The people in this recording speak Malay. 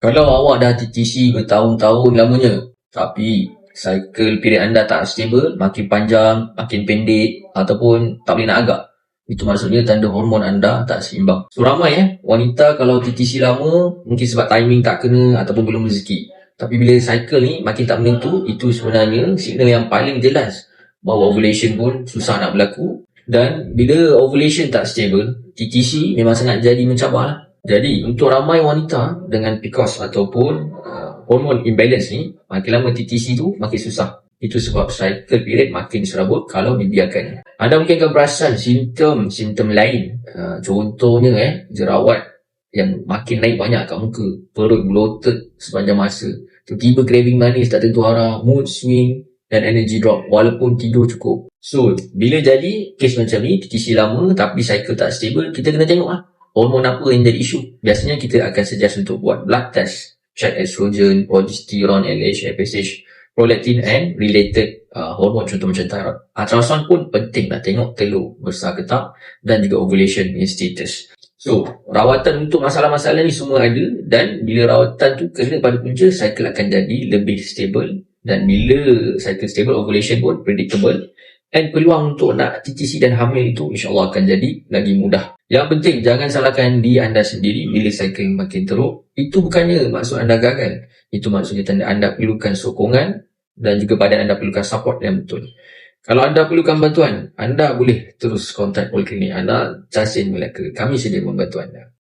Kalau awak dah TTC bertahun-tahun lamanya, tapi cycle period anda tak stable, makin panjang, makin pendek, ataupun tak boleh nak agak, itu maksudnya tanda hormon anda tak seimbang. So ramai wanita kalau TTC lama, mungkin sebab timing tak kena ataupun belum rezeki. Tapi bila cycle ni makin tak menentu, itu sebenarnya signal yang paling jelas bahawa ovulation pun susah nak berlaku. Dan bila ovulation tak stable, TTC memang sangat jadi mencabar. Jadi untuk ramai wanita dengan PCOS ataupun hormon imbalance ni, makin lama TTC tu makin susah. Itu sebab cycle period makin serabut kalau dibiarkan. Anda mungkin akan perasan simptom-simptom lain. Contohnya jerawat yang makin naik banyak kat muka, perut bloated sepanjang masa, tiba-tiba craving manis tak tentu arah, mood swing dan energy drop walaupun tidur cukup. So, bila jadi kes macam ni, TTC lama tapi cycle tak stable, kita kena tengok hormon apa yang jadi isu. Biasanya kita akan suggest untuk buat blood test, check estrogen, progesterone, LH, FSH, prolactin and related hormon, contoh macam thyroid. Ultrasound pun penting nak tengok telur besar ke tak dan juga ovulation status. So, rawatan untuk masalah-masalah ni semua ada, dan bila rawatan tu kena pada punca, cycle akan jadi lebih stable, dan bila cycle stable, ovulation pun predictable, dan peluang untuk nak TTC dan hamil itu insyaAllah akan jadi lagi mudah. Yang penting, jangan salahkan diri anda sendiri bila cycle makin teruk. Itu bukannya maksud anda gagal. Itu maksudnya tanda anda perlukan sokongan dan juga badan anda perlukan support yang betul. Kalau anda perlukan bantuan, anda boleh terus kontak Poliklinik Ana, Casin Melaka. Kami sedia membantu anda.